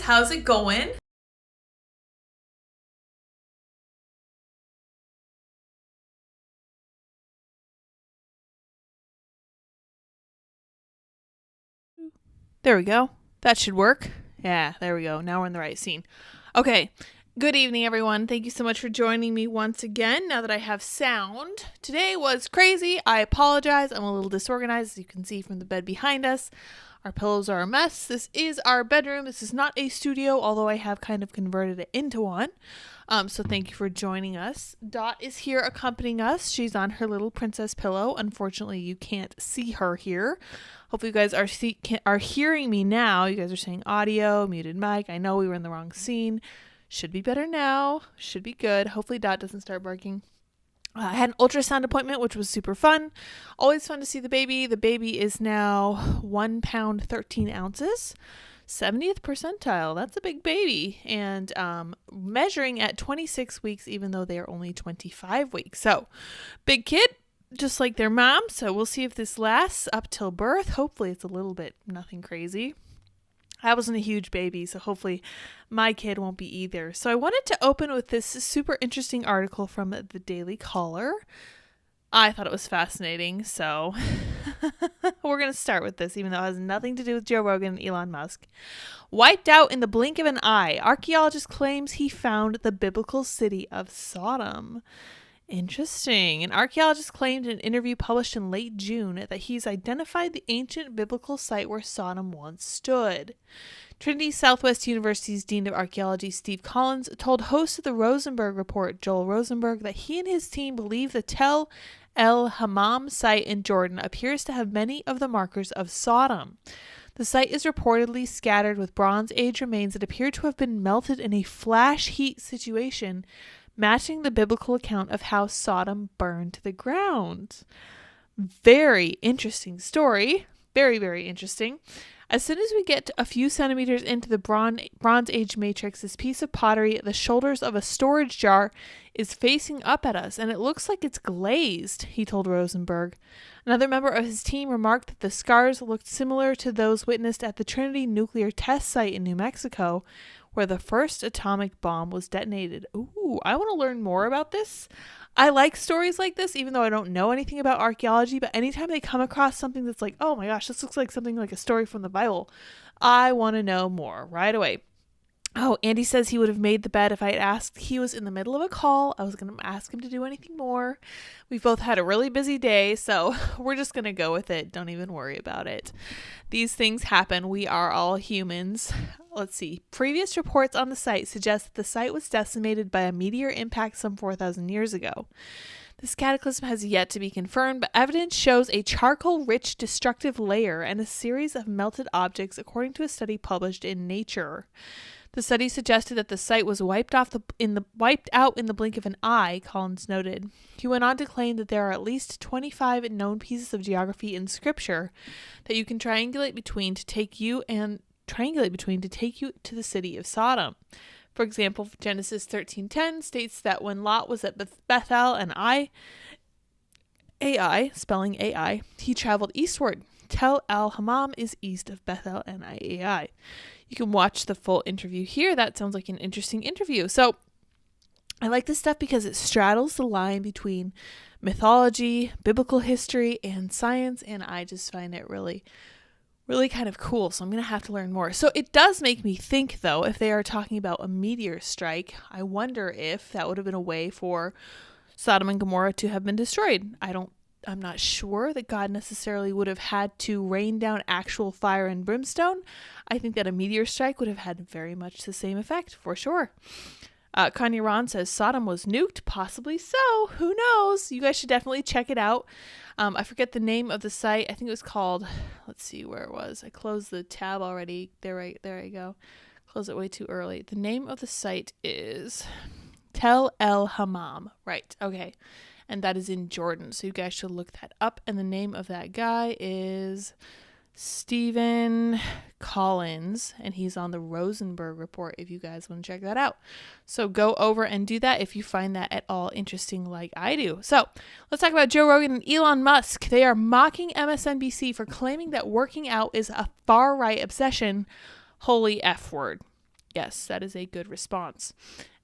How's it going? There we go. That should work. Yeah, there we go. Now we're in the right scene. Okay. Good evening, everyone. Thank you so much for joining me once again. Now that I have sound, today was crazy. I apologize. I'm a little disorganized, as you can see from the bed behind us. Our pillows are a mess. This is our bedroom. This is not a studio, although I have kind of converted it into one. So thank you for joining us. Dot is here accompanying us. She's on her little princess pillow. Unfortunately, you can't see her here. Hopefully you guys are hearing me now. You guys are saying audio, muted mic. I know we were in the wrong scene. Should be better now. Should be good. Hopefully Dot doesn't start barking. I had an ultrasound appointment, which was super fun. Always fun to see the baby. The baby is now 1 pound, 13 ounces. 70th percentile. That's a big baby. And measuring at 26 weeks, even though they are only 25 weeks. So, big kid, just like their mom. So we'll see if this lasts up till birth. Hopefully it's a little bit nothing crazy. I wasn't a huge baby, so hopefully my kid won't be either. So I wanted to open with this super interesting article from the Daily Caller. I thought it was fascinating, so we're going to start with this, even though it has nothing to do with Joe Rogan and Elon Musk. Wiped out in the blink of an eye, archaeologist claims he found the biblical city of Sodom. Interesting. An archaeologist claimed in an interview published in late June that he's identified the ancient biblical site where Sodom once stood. Trinity Southwest University's Dean of Archaeology, Steve Collins, told host of the Rosenberg Report, Joel Rosenberg, that he and his team believe the Tel El Hammam site in Jordan appears to have many of the markers of Sodom. The site is reportedly scattered with Bronze Age remains that appear to have been melted in a flash heat situation, matching the biblical account of how Sodom burned to the ground. Very interesting story. Very, very interesting. As soon as we get a few centimeters into the Bronze Age matrix, this piece of pottery at the shoulders of a storage jar is facing up at us, and it looks like it's glazed, he told Rosenberg. Another member of his team remarked that the scars looked similar to those witnessed at the Trinity nuclear test site in New Mexico, where the first atomic bomb was detonated. Ooh, I want to learn more about this. I like stories like this, even though I don't know anything about archaeology, but anytime they come across something that's like, oh my gosh, this looks like something like a story from the Bible, I want to know more right away. Oh, Andy says he would have made the bed if I had asked. He was in the middle of a call. I was going to ask him to do anything more. We've both had a really busy day, so we're just going to go with it. Don't even worry about it. These things happen. We are all humans. Let's see. Previous reports on the site suggest that the site was decimated by a meteor impact some 4,000 years ago. This cataclysm has yet to be confirmed, but evidence shows a charcoal-rich destructive layer and a series of melted objects, according to a study published in Nature. The study suggested that the site was wiped out in the blink of an eye, Collins noted. He went on to claim that there are at least 25 known pieces of geography in Scripture that you can triangulate between to take you to the city of Sodom. For example, Genesis 13:10 states that when Lot was at Bethel and spelling AI, he traveled eastward. Tel El Hammam is east of Bethel and Ai. You can watch the full interview here. That sounds like an interesting interview. So I like this stuff because it straddles the line between mythology, biblical history, and science, and I just find it really, really kind of cool. So I'm going to have to learn more. So it does make me think, though, if they are talking about a meteor strike, I wonder if that would have been a way for Sodom and Gomorrah to have been destroyed. I'm not sure that God necessarily would have had to rain down actual fire and brimstone. I think that a meteor strike would have had very much the same effect, for sure. Kanye Ron says Sodom was nuked. Possibly so. Who knows? You guys should definitely check it out. I forget the name of the site. I think it was called, let's see where it was. I closed the tab already. There I go. Closed it way too early. The name of the site is Tel El Hammam. Right. Okay. And that is in Jordan. So you guys should look that up. And the name of that guy is Stephen Collins. And he's on the Rosenberg Report if you guys want to check that out. So go over and do that if you find that at all interesting like I do. So let's talk about Joe Rogan and Elon Musk. They are mocking MSNBC for claiming that working out is a far-right obsession. Holy F word. Yes, that is a good response.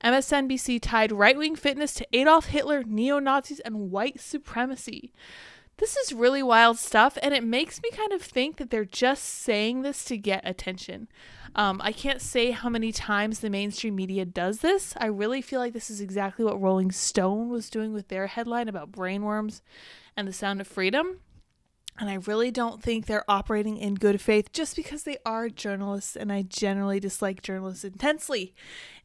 MSNBC tied right-wing fitness to Adolf Hitler, neo-Nazis, and white supremacy. This is really wild stuff, and it makes me kind of think that they're just saying this to get attention. I can't say how many times the mainstream media does this. I really feel like this is exactly what Rolling Stone was doing with their headline about brainworms and the sound of freedom. And I really don't think they're operating in good faith just because they are journalists, and I generally dislike journalists intensely.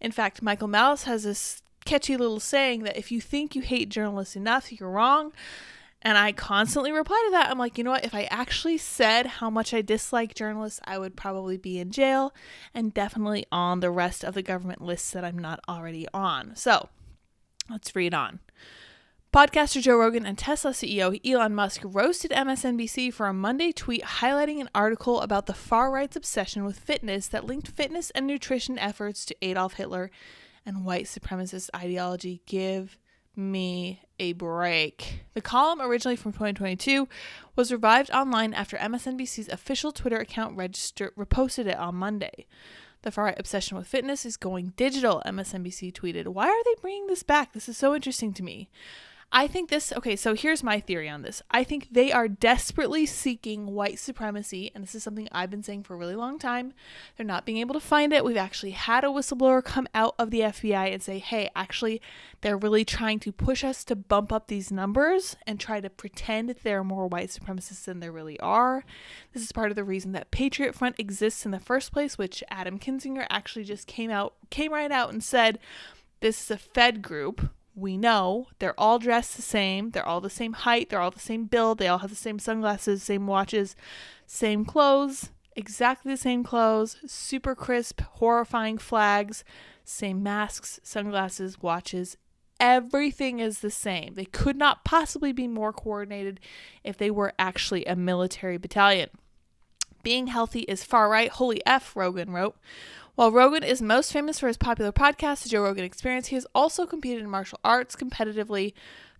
In fact, Michael Malice has this catchy little saying that if you think you hate journalists enough, you're wrong. And I constantly reply to that. I'm like, you know what? If I actually said how much I dislike journalists, I would probably be in jail and definitely on the rest of the government lists that I'm not already on. So let's read on. Podcaster Joe Rogan and Tesla CEO Elon Musk roasted MSNBC for a Monday tweet highlighting an article about the far-right's obsession with fitness that linked fitness and nutrition efforts to Adolf Hitler and white supremacist ideology. Give me a break. The column, originally from 2022, was revived online after MSNBC's official Twitter account reposted it on Monday. The far-right obsession with fitness is going digital, MSNBC tweeted. Why are they bringing this back? This is so interesting to me. I think so here's my theory on this. I think they are desperately seeking white supremacy, and this is something I've been saying for a really long time. They're not being able to find it. We've actually had a whistleblower come out of the FBI and say, hey, actually, they're really trying to push us to bump up these numbers and try to pretend that there are more white supremacists than there really are. This is part of the reason that Patriot Front exists in the first place, which Adam Kinzinger actually just came right out and said, this is a Fed group. We know they're all dressed the same. They're all the same height. They're all the same build. They all have the same sunglasses, same watches, same clothes, exactly the same clothes, super crisp, horrifying flags, same masks, sunglasses, watches. Everything is the same. They could not possibly be more coordinated if they were actually a military battalion. Being healthy is far right. Holy F, Rogan wrote. While Rogan is most famous for his popular podcast, The Joe Rogan Experience, he has also competed in martial arts competitively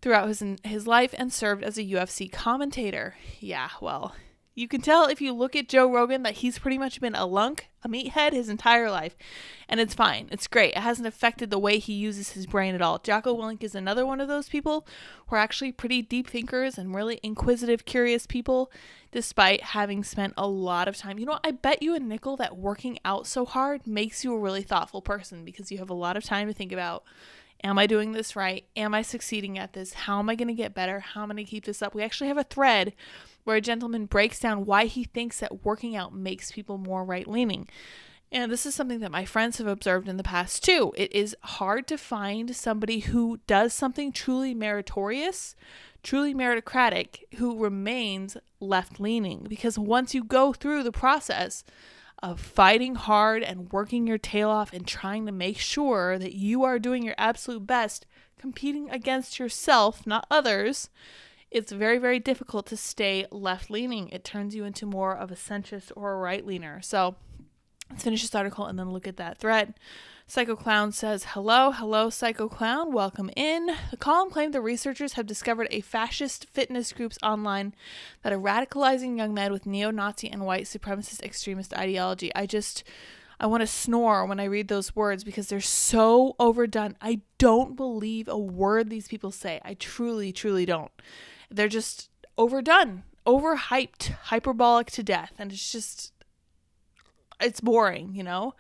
throughout his life and served as a UFC commentator. Yeah, well, you can tell if you look at Joe Rogan that he's pretty much been a meathead his entire life. And it's fine. It's great. It hasn't affected the way he uses his brain at all. Jocko Willink is another one of those people who are actually pretty deep thinkers and really inquisitive, curious people, despite having spent a lot of time. You know what? I bet you a nickel that working out so hard makes you a really thoughtful person because you have a lot of time to think about, am I doing this right? Am I succeeding at this? How am I going to get better? How am I going to keep this up? We actually have a thread where a gentleman breaks down why he thinks that working out makes people more right-leaning. And this is something that my friends have observed in the past too. It is hard to find somebody who does something truly meritorious, truly meritocratic, who remains left-leaning. Because once you go through the process of fighting hard and working your tail off and trying to make sure that you are doing your absolute best, competing against yourself, not others, it's very, very difficult to stay left-leaning. It turns you into more of a centrist or a right-leaner. So let's finish this article and then look at that thread. Psycho Clown says, hello, Psycho Clown. Welcome in. The column claimed the researchers have discovered a fascist fitness groups online that are radicalizing young men with neo-Nazi and white supremacist extremist ideology. I want to snore when I read those words because they're so overdone. I don't believe a word these people say. I truly, truly don't. They're just overdone, overhyped, hyperbolic to death. And it's boring, you know?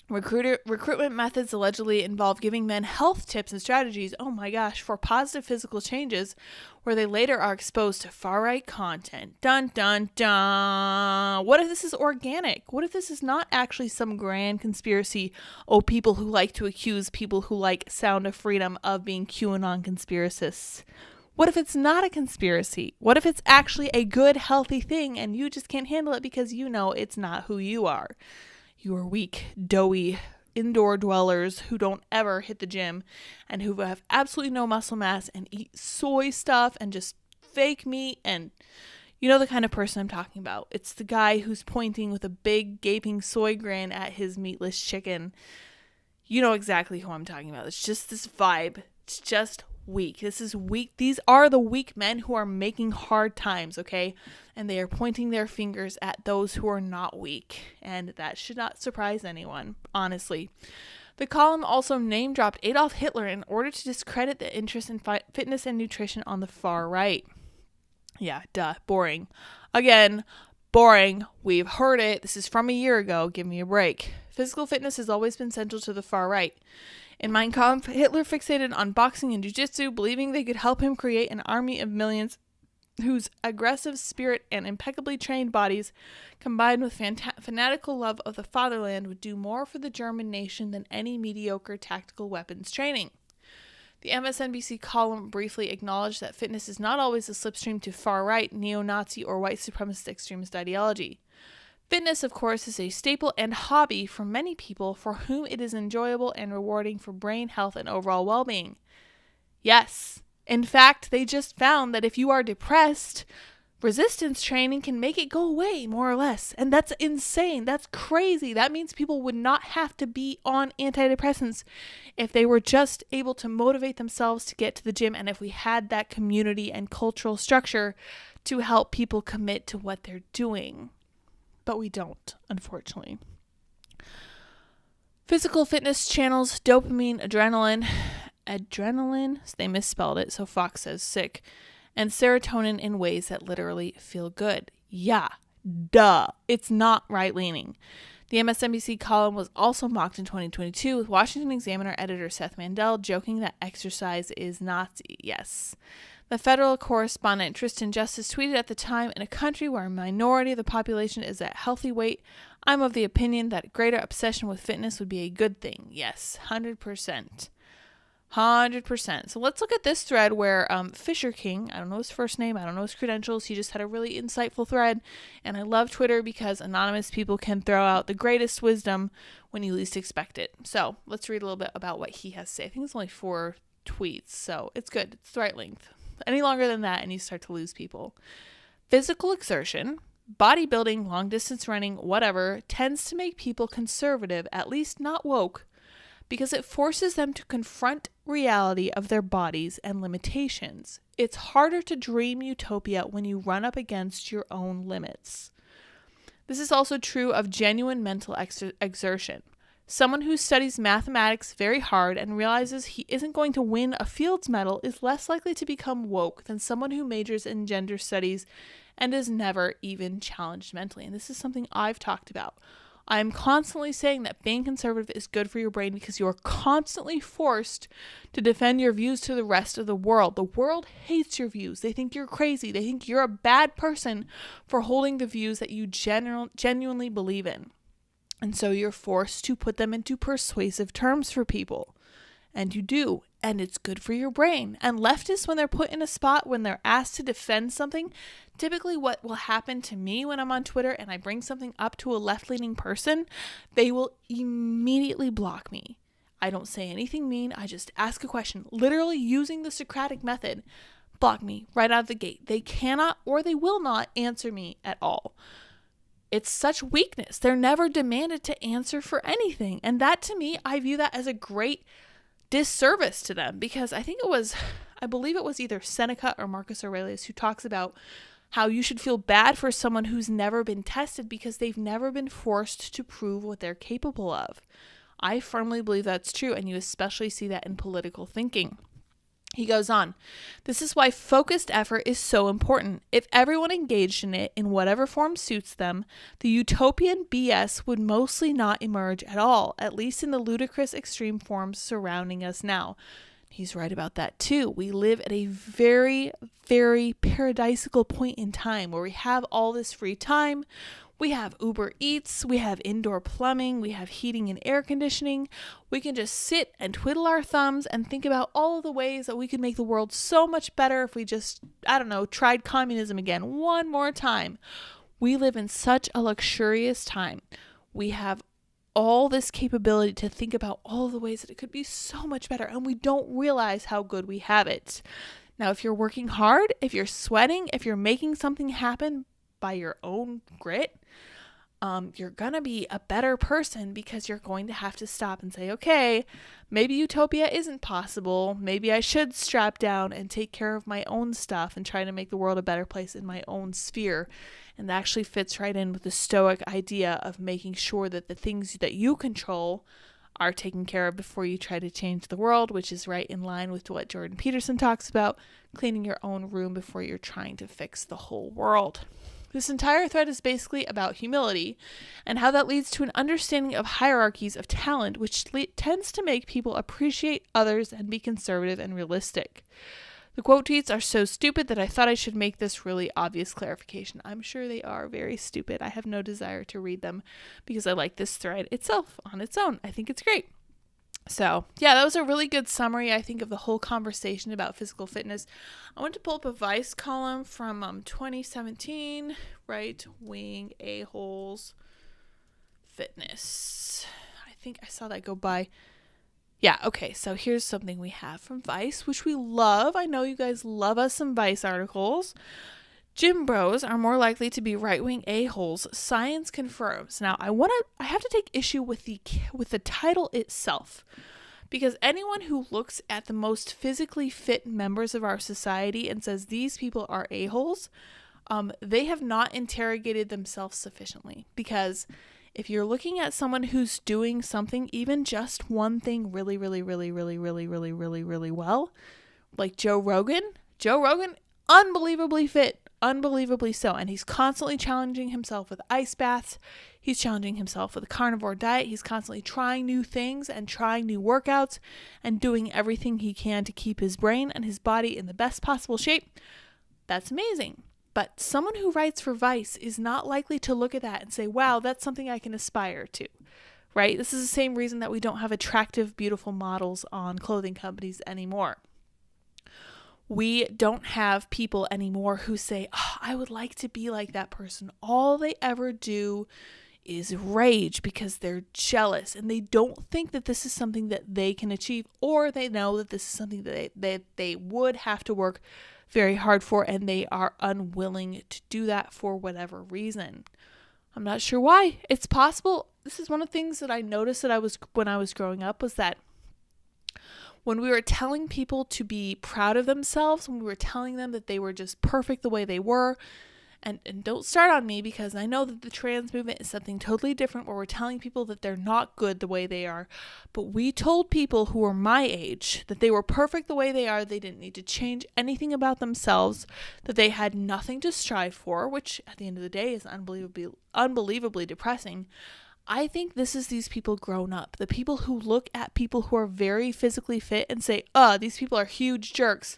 Recruitment methods allegedly involve giving men health tips and strategies, oh my gosh, for positive physical changes, where they later are exposed to far-right content. Dun, dun, dun. What if this is organic? What if this is not actually some grand conspiracy? Oh, people who like to accuse people who like Sound of Freedom of being QAnon conspiracists. What if it's not a conspiracy? What if it's actually a good, healthy thing and you just can't handle it because you know it's not who you are? You are weak, doughy, indoor dwellers who don't ever hit the gym and who have absolutely no muscle mass and eat soy stuff and just fake meat. And you know the kind of person I'm talking about. It's the guy who's pointing with a big gaping soy grin at his meatless chicken. You know exactly who I'm talking about. It's just this vibe. It's just weak. This is weak. These are the weak men who are making hard times, okay? And they are pointing their fingers at those who are not weak. And that should not surprise anyone, honestly. The column also name-dropped Adolf Hitler in order to discredit the interest in fitness and nutrition on the far right. Yeah, duh. Boring. Again, boring. We've heard it. This is from a year ago. Give me a break. Physical fitness has always been central to the far right. In Mein Kampf, Hitler fixated on boxing and jiu-jitsu, believing they could help him create an army of millions whose aggressive spirit and impeccably trained bodies, combined with fanatical love of the fatherland, would do more for the German nation than any mediocre tactical weapons training. The MSNBC column briefly acknowledged that fitness is not always a slipstream to far-right, neo-Nazi, or white supremacist extremist ideology. Fitness, of course, is a staple and hobby for many people for whom it is enjoyable and rewarding for brain health and overall well-being. Yes, In fact, they just found that if you are depressed, resistance training can make it go away, more or less. And that's insane. That's crazy. That means people would not have to be on antidepressants if they were just able to motivate themselves to get to the gym, and if we had that community and cultural structure to help people commit to what they're doing. But we don't, unfortunately. Physical fitness channels dopamine, adrenaline, they misspelled it, so Fox says sick, and serotonin in ways that literally feel good. Yeah, duh. It's not right-leaning. The MSNBC column was also mocked in 2022, with Washington Examiner editor Seth Mandel joking that exercise is Nazi. Yes. The federal correspondent Tristan Justice tweeted at the time, in a country where a minority of the population is at healthy weight, I'm of the opinion that greater obsession with fitness would be a good thing. Yes, 100%. 100%. So let's look at this thread where Fisher King, I don't know his first name, I don't know his credentials, he just had a really insightful thread, and I love Twitter because anonymous people can throw out the greatest wisdom when you least expect it. So let's read a little bit about what he has to say. I think it's only 4 tweets, so it's good. It's the right length. Any longer than that and you start to lose people. Physical exertion, bodybuilding, long distance running, whatever, tends to make people conservative, at least not woke, because it forces them to confront reality of their bodies and limitations. It's harder to dream utopia when you run up against your own limits. This is also true of genuine mental exertion. Someone who studies mathematics very hard and realizes he isn't going to win a Fields Medal is less likely to become woke than someone who majors in gender studies and is never even challenged mentally. And this is something I've talked about. I'm constantly saying that being conservative is good for your brain because you are constantly forced to defend your views to the rest of the world. The world hates your views. They think you're crazy. They think you're a bad person for holding the views that you genuinely believe in. And so you're forced to put them into persuasive terms for people. And you do. And it's good for your brain. And leftists, when they're put in a spot, when they're asked to defend something, typically what will happen to me when I'm on Twitter and I bring something up to a left-leaning person, they will immediately block me. I don't say anything mean. I just ask a question, literally using the Socratic method. Block me right out of the gate. They cannot or they will not answer me at all. It's such weakness. They're never demanded to answer for anything. And that, to me, I view that as a great disservice to them, because I believe it was either Seneca or Marcus Aurelius who talks about how you should feel bad for someone who's never been tested because they've never been forced to prove what they're capable of. I firmly believe that's true, and you especially see that in political thinking. He goes on, this is why focused effort is so important. If everyone engaged in it in whatever form suits them, the utopian BS would mostly not emerge at all, at least in the ludicrous extreme forms surrounding us now. He's right about that too. We live at a very, very paradisical point in time where we have all this free time. We have Uber Eats, we have indoor plumbing, we have heating and air conditioning. We can just sit and twiddle our thumbs and think about all of the ways that we could make the world so much better if we just, tried communism again one more time. We live in such a luxurious time. We have all this capability to think about all the ways that it could be so much better, and we don't realize how good we have it. Now, if you're working hard, if you're sweating, if you're making something happen by your own grit, you're gonna be a better person because you're going to have to stop and say, okay, maybe utopia isn't possible. Maybe I should strap down and take care of my own stuff and try to make the world a better place in my own sphere. And that actually fits right in with the Stoic idea of making sure that the things that you control are taken care of before you try to change the world, which is right in line with what Jordan Peterson talks about, cleaning your own room before you're trying to fix the whole world. This entire thread is basically about humility and how that leads to an understanding of hierarchies of talent, which tends to make people appreciate others and be conservative and realistic. The quote tweets are so stupid that I thought I should make this really obvious clarification. I'm sure they are very stupid. I have no desire to read them because I like this thread itself on its own. I think it's great. So, yeah, that was a really good summary, I think, of the whole conversation about physical fitness. I want to pull up a Vice column from 2017, right-wing a-holes fitness. I think I saw that go by. Yeah, okay, so here's something we have from Vice, which we love. I know you guys love us some Vice articles. Gym bros are more likely to be right-wing a-holes. Science confirms. Now, I have to take issue with the title itself, because anyone who looks at the most physically fit members of our society and says these people are a-holes, they have not interrogated themselves sufficiently. Because if you're looking at someone who's doing something, even just one thing really, really, really, really, really, really, really, really well, like Joe Rogan, unbelievably fit, unbelievably so. And he's constantly challenging himself with ice baths. He's challenging himself with a carnivore diet. He's constantly trying new things and trying new workouts and doing everything he can to keep his brain and his body in the best possible shape. That's amazing. But someone who writes for Vice is not likely to look at that and say, wow, that's something I can aspire to, right? This is the same reason that we don't have attractive, beautiful models on clothing companies anymore. We don't have people anymore who say, oh, I would like to be like that person. All they ever do is rage because they're jealous and they don't think that this is something that they can achieve, or they know that this is something that they would have to work very hard for, and they are unwilling to do that for whatever reason. I'm not sure why. It's possible. This is one of the things that I noticed when I was growing up, was that when we were telling people to be proud of themselves, when we were telling them that they were just perfect the way they were, and don't start on me, because I know that the trans movement is something totally different, where we're telling people that they're not good the way they are. But we told people who were my age that they were perfect the way they are, they didn't need to change anything about themselves, that they had nothing to strive for, which at the end of the day is unbelievably depressing. I think this is these people grown up. The people who look at people who are very physically fit and say, these people are huge jerks.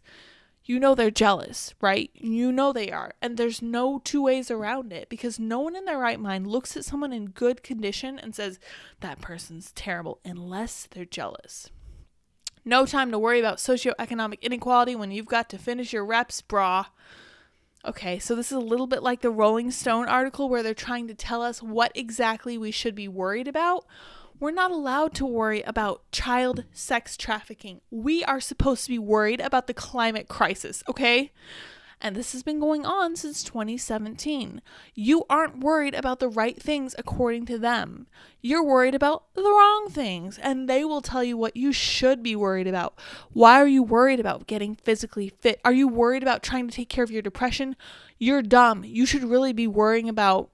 You know they're jealous, right? You know they are. And there's no two ways around it, because no one in their right mind looks at someone in good condition and says, that person's terrible, unless they're jealous. No time to worry about socioeconomic inequality when you've got to finish your reps, brah. Okay, so this is a little bit like the Rolling Stone article where they're trying to tell us what exactly we should be worried about. We're not allowed to worry about child sex trafficking. We are supposed to be worried about the climate crisis, okay? And this has been going on since 2017. You aren't worried about the right things according to them. You're worried about the wrong things, and they will tell you what you should be worried about. Why are you worried about getting physically fit? Are you worried about trying to take care of your depression? You're dumb. You should really be worrying about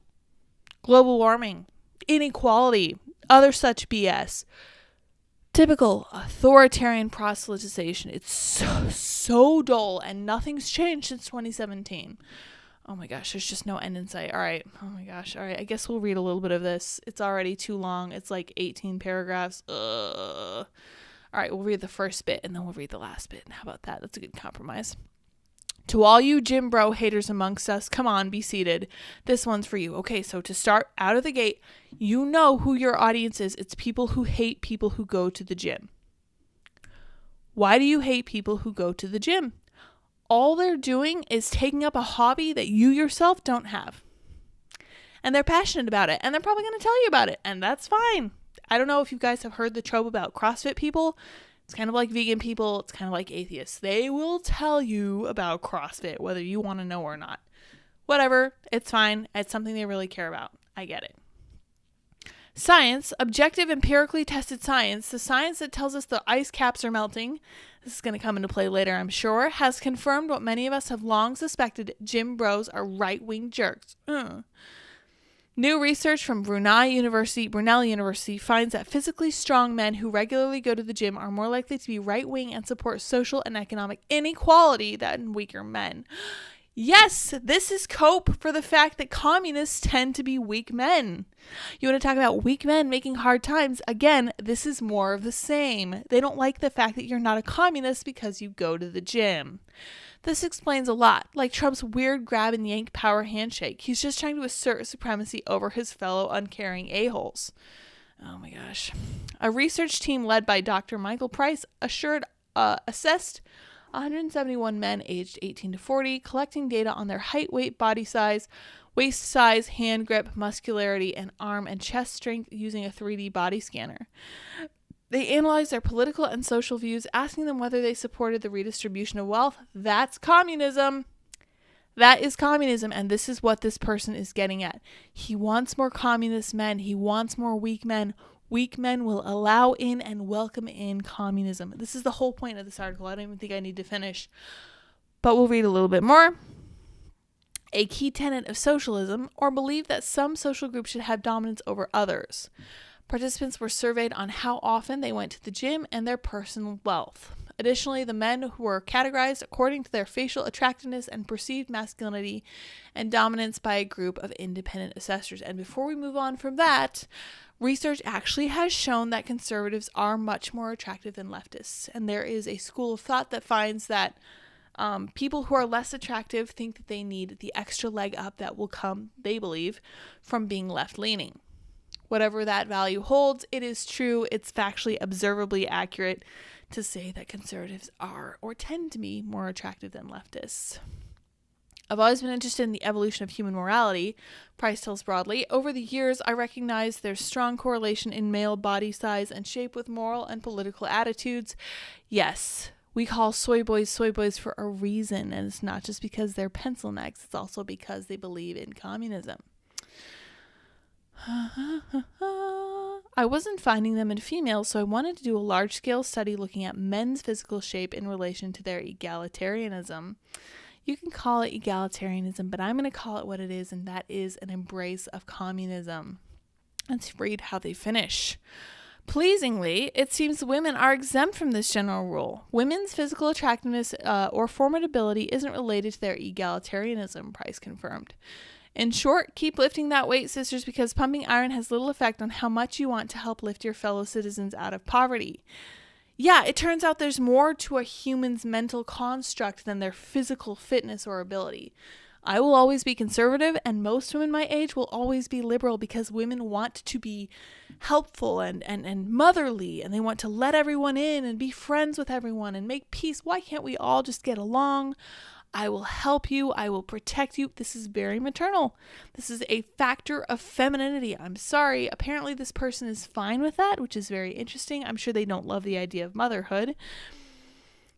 global warming, inequality, other such BS. Typical authoritarian proselytization. It's so dull, and nothing's changed since 2017. Oh my gosh, there's just no end in sight. All right. Oh my gosh. All right. I guess we'll read a little bit of this. It's already too long. It's like 18 paragraphs. All right. We'll read the first bit and then we'll read the last bit. How about that? That's a good compromise. To all you gym bro haters amongst us, come on, be seated. This one's for you. Okay, so to start out of the gate, you know who your audience is. It's people who hate people who go to the gym. Why do you hate people who go to the gym? All they're doing is taking up a hobby that you yourself don't have. And they're passionate about it, and they're probably going to tell you about it, and that's fine. I don't know if you guys have heard the trope about CrossFit people. It's kind of like vegan people. It's kind of like atheists. They will tell you about CrossFit, whether you want to know or not. Whatever. It's fine. It's something they really care about. I get it. Science, objective, empirically tested science, the science that tells us the ice caps are melting, this is going to come into play later, I'm sure, has confirmed what many of us have long suspected: gym bros are right-wing jerks. New research from Brunel University finds that physically strong men who regularly go to the gym are more likely to be right-wing and support social and economic inequality than weaker men. Yes, this is cope for the fact that communists tend to be weak men. You want to talk about weak men making hard times? Again, this is more of the same. They don't like the fact that you're not a communist because you go to the gym. This explains a lot, like Trump's weird grab and yank power handshake. He's just trying to assert supremacy over his fellow uncaring a-holes. Oh my gosh. A research team led by Dr. Michael Price assessed 171 men aged 18 to 40, collecting data on their height, weight, body size, waist size, hand grip, muscularity, and arm and chest strength using a 3D body scanner. They analyzed their political and social views, asking them whether they supported the redistribution of wealth. That's communism. That is communism, and this is what this person is getting at. He wants more communist men. He wants more weak men. Weak men will allow in and welcome in communism. This is the whole point of this article. I don't even think I need to finish, but we'll read a little bit more. A key tenet of socialism, or belief that some social groups should have dominance over others. Participants were surveyed on how often they went to the gym and their personal wealth. Additionally, the men were categorized according to their facial attractiveness and perceived masculinity and dominance by a group of independent assessors. And before we move on from that, research actually has shown that conservatives are much more attractive than leftists. And there is a school of thought that finds that people who are less attractive think that they need the extra leg up that will come, they believe, from being left-leaning. Whatever that value holds, it is true, it's factually observably accurate to say that conservatives are or tend to be more attractive than leftists. I've always been interested in the evolution of human morality, Price tells broadly. Over the years, I recognize there's strong correlation in male body size and shape with moral and political attitudes. Yes, we call soy boys for a reason, and it's not just because they're pencil necks, it's also because they believe in communism. I wasn't finding them in females, so I wanted to do a large-scale study looking at men's physical shape in relation to their egalitarianism. You can call it egalitarianism, but I'm going to call it what it is, and that is an embrace of communism. Let's read how they finish. Pleasingly, it seems women are exempt from this general rule. Women's physical attractiveness or formidability isn't related to their egalitarianism, Price confirmed. In short, keep lifting that weight, sisters, because pumping iron has little effect on how much you want to help lift your fellow citizens out of poverty. Yeah, it turns out there's more to a human's mental construct than their physical fitness or ability. I will always be conservative, and most women my age will always be liberal because women want to be helpful and motherly, and they want to let everyone in and be friends with everyone and make peace. Why can't we all just get along? I will help you. I will protect you. This is very maternal. This is a factor of femininity. I'm sorry. Apparently this person is fine with that, which is very interesting. I'm sure they don't love the idea of motherhood,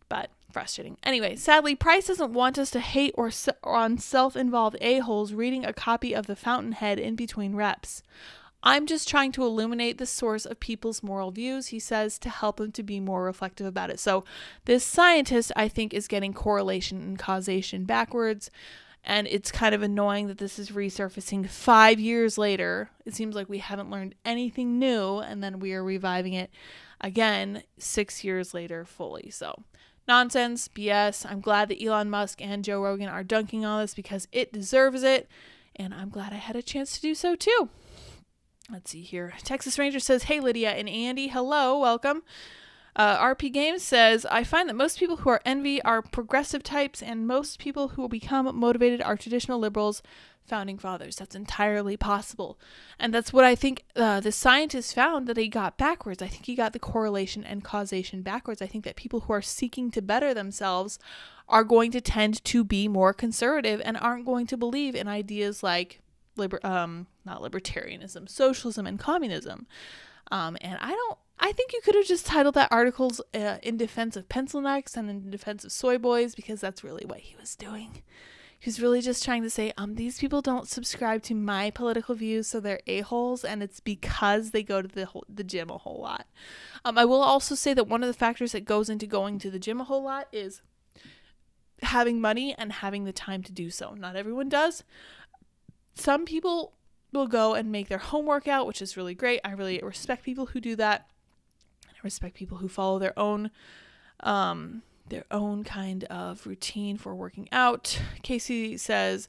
but frustrating. Anyway, sadly, Price doesn't want us to hate or on self-involved a-holes reading a copy of The Fountainhead in between reps. I'm just trying to illuminate the source of people's moral views, he says, to help them to be more reflective about it. So this scientist, I think, is getting correlation and causation backwards, and it's kind of annoying that this is resurfacing 5 years later. It seems like we haven't learned anything new, and then we are reviving it again 6 years later fully. So nonsense, BS. I'm glad that Elon Musk and Joe Rogan are dunking on this because it deserves it, and I'm glad I had a chance to do so too. Let's see here. Texas Ranger says, hey, Lydia and Andy. Hello. Welcome. RP Games says, I find that most people who are envy are progressive types, and most people who will become motivated are traditional liberals, founding fathers. That's entirely possible. And that's what I think the scientist found that he got backwards. I think he got the correlation and causation backwards. I think that people who are seeking to better themselves are going to tend to be more conservative and aren't going to believe in ideas like not libertarianism, socialism, and communism. And I think you could have just titled that articles in defense of pencil necks and in defense of soy boys, because that's really what he was doing. He was really just trying to say, these people don't subscribe to my political views, so they're a-holes, and it's because they go to the gym a whole lot. I will also say that one of the factors that goes into going to the gym a whole lot is having money and having the time to do so. Not everyone does. Some people will go and make their home workout, which is really great. I really respect people who do that. I respect people who follow their own kind of routine for working out. Casey says,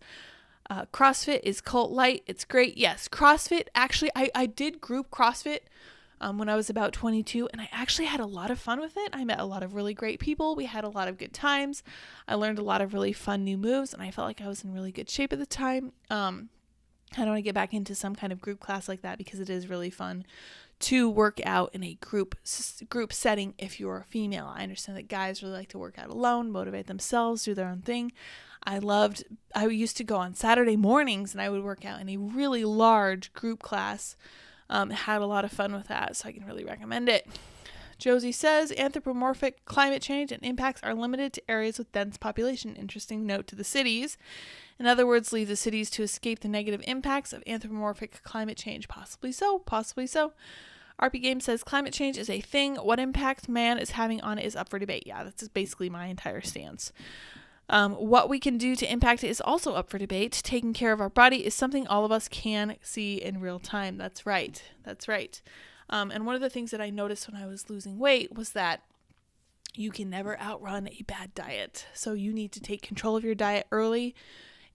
CrossFit is cult light. It's great. Yes, CrossFit. Actually, I did group CrossFit when I was about 22, and I actually had a lot of fun with it. I met a lot of really great people. We had a lot of good times. I learned a lot of really fun new moves, and I felt like I was in really good shape at the time. I don't want to get back into some kind of group class like that because it is really fun to work out in a group setting if you're a female. I understand that guys really like to work out alone, motivate themselves, do their own thing. I used to go on Saturday mornings and I would work out in a really large group class. Had a lot of fun with that, so I can really recommend it. Josie says anthropomorphic climate change and impacts are limited to areas with dense population. Interesting note to the cities. In other words, leave the cities to escape the negative impacts of anthropomorphic climate change. Possibly so, possibly so. RP Game says climate change is a thing. What impact man is having on it is up for debate. Yeah, that's basically my entire stance. What we can do to impact it is also up for debate. Taking care of our body is something all of us can see in real time. That's right. That's right. And one of the things that I noticed when I was losing weight was that you can never outrun a bad diet. So you need to take control of your diet early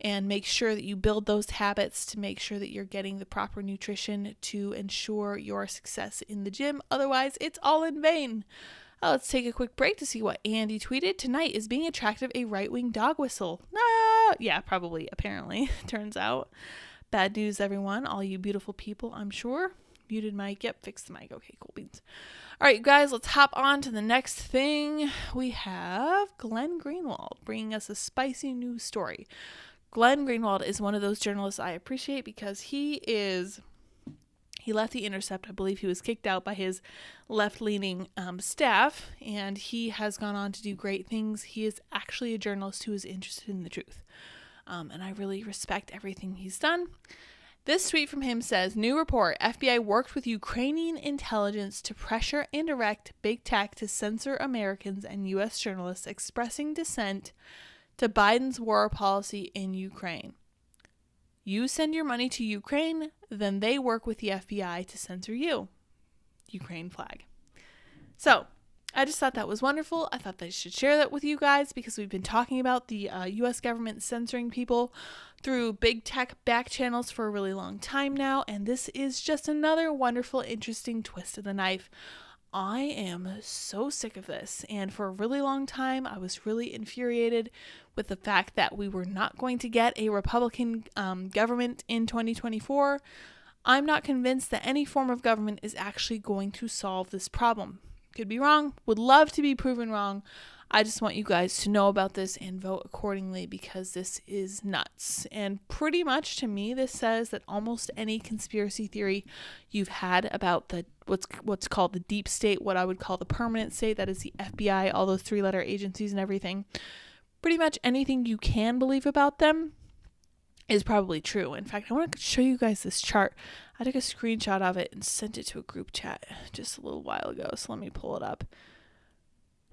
and make sure that you build those habits to make sure that you're getting the proper nutrition to ensure your success in the gym. Otherwise, it's all in vain. Let's take a quick break to see what Andy tweeted. Tonight is being attractive a right-wing dog whistle. Yeah, probably, apparently, turns out. Bad news, everyone. All you beautiful people, I'm sure. Muted mic. Yep, fixed the mic. Okay, cool beans. All right, you guys, let's hop on to the next thing. We have Glenn Greenwald bringing us a spicy news story. Glenn Greenwald is one of those journalists I appreciate because he left The Intercept. I believe he was kicked out by his left-leaning staff, and he has gone on to do great things. He is actually a journalist who is interested in the truth, and I really respect everything he's done. This tweet from him says, new report, FBI worked with Ukrainian intelligence to pressure and direct big tech to censor Americans and U.S. journalists expressing dissent to Biden's war policy in Ukraine. You send your money to Ukraine, then they work with the FBI to censor you. Ukraine flag. So, I just thought that was wonderful. I thought that I should share that with you guys because we've been talking about the U.S. government censoring people through big tech back channels for a really long time now, and this is just another wonderful, interesting twist of the knife. I am so sick of this, and for a really long time, I was really infuriated with the fact that we were not going to get a Republican government in 2024. I'm not convinced that any form of government is actually going to solve this problem. Could be wrong, would love to be proven wrong. I just want you guys to know about this and vote accordingly because this is nuts. And pretty much to me, this says that almost any conspiracy theory you've had about the what's called the deep state, what I would call the permanent state, that is the FBI, all those 3-letter agencies and everything, pretty much anything you can believe about them is probably true. In fact, I want to show you guys this chart. I took a screenshot of it and sent it to a group chat just a little while ago, so let me pull it up.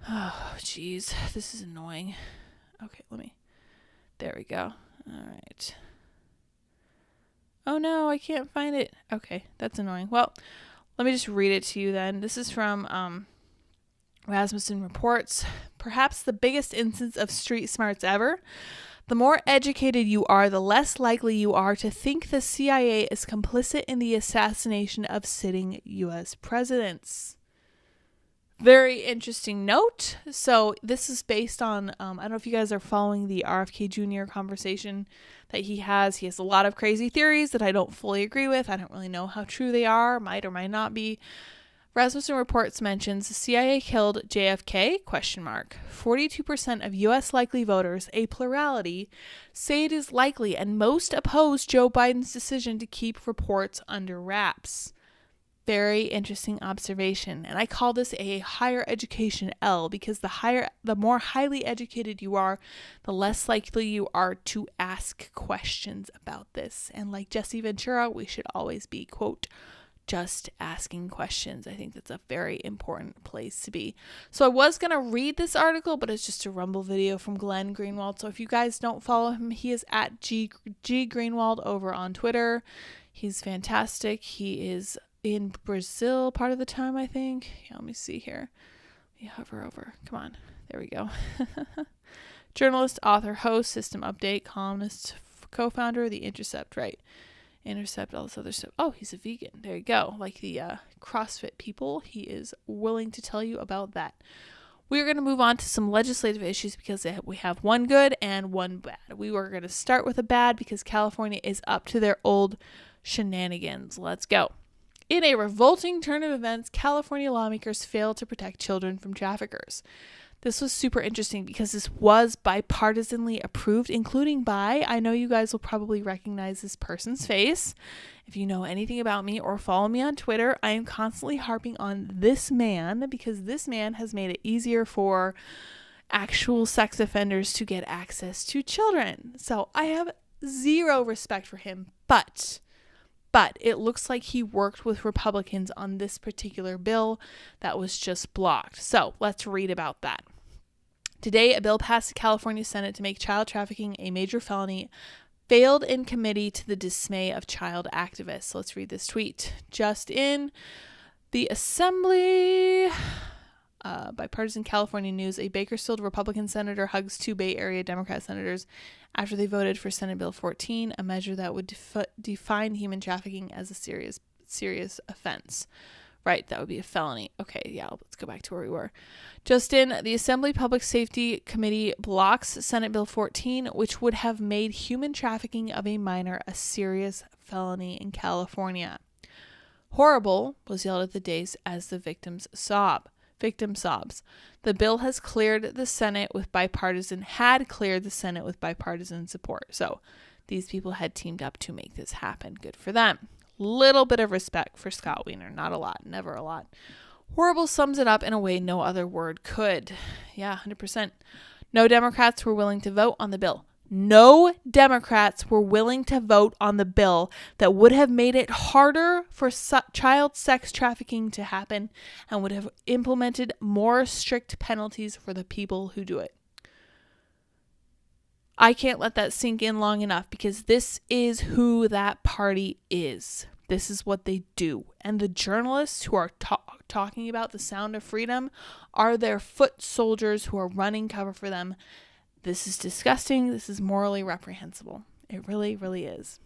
Oh, jeez, this is annoying. Okay, there we go. All right. Oh no, I can't find it. Okay, that's annoying. Well, let me just read it to you then. This is from Rasmussen Reports. Perhaps the biggest instance of street smarts ever. The more educated you are, the less likely you are to think the CIA is complicit in the assassination of sitting U.S. presidents. Very interesting note. So this is based on, I don't know if you guys are following the RFK Jr. conversation that he has. He has a lot of crazy theories that I don't fully agree with. I don't really know how true they are, might or might not be. Rasmussen Reports mentions the CIA killed JFK, ? 42% of U.S. likely voters, a plurality, say it is likely, and most oppose Joe Biden's decision to keep reports under wraps. Very interesting observation. And I call this a higher education L because the more highly educated you are, the less likely you are to ask questions about this. And like Jesse Ventura, we should always be, quote, just asking questions. I think that's a very important place to be. So I was going to read this article, but it's just a Rumble video from Glenn Greenwald. So if you guys don't follow him, he is at G Greenwald over on Twitter. He's fantastic. He is in Brazil part of the time, I think. Yeah, let me see here. Let me hover over. Come on. There we go. Journalist, author, host, system update, columnist, co-founder, The Intercept, right? Intercept, all this other stuff. Oh, he's a vegan. There you go. Like the CrossFit people, he is willing to tell you about that. We're going to move on to some legislative issues because we have one good and one bad. We were going to start with a bad because California is up to their old shenanigans. Let's go. In a revolting turn of events, California lawmakers failed to protect children from traffickers. This was super interesting because this was bipartisanly approved, including by, I know you guys will probably recognize this person's face. If you know anything about me or follow me on Twitter, I am constantly harping on this man because this man has made it easier for actual sex offenders to get access to children. So I have zero respect for him, but it looks like he worked with Republicans on this particular bill that was just blocked. So let's read about that. Today, a bill passed the California Senate to make child trafficking a major felony failed in committee to the dismay of child activists. Let's read this tweet. Just in the Assembly, bipartisan California news, a Bakersfield Republican senator hugs two Bay Area Democrat senators after they voted for Senate Bill 14, a measure that would define human trafficking as a serious offense. Right, that would be a felony. Okay, yeah, let's go back to where we were. Just in, the Assembly Public Safety Committee blocks Senate Bill 14, which would have made human trafficking of a minor a serious felony in California. Horrible was yelled at the dais as the victim sobs. The bill had cleared the Senate with bipartisan support. So these people had teamed up to make this happen. Good for them. Little bit of respect for Scott Wiener. Not a lot. Never a lot. Horrible sums it up in a way no other word could. Yeah, 100%. No Democrats were willing to vote on the bill. No Democrats were willing to vote on the bill that would have made it harder for child sex trafficking to happen and would have implemented more strict penalties for the people who do it. I can't let that sink in long enough because this is who that party is. This is what they do. And the journalists who are talking about the sound of freedom are their foot soldiers who are running cover for them. This is disgusting. This is morally reprehensible. It really, really is.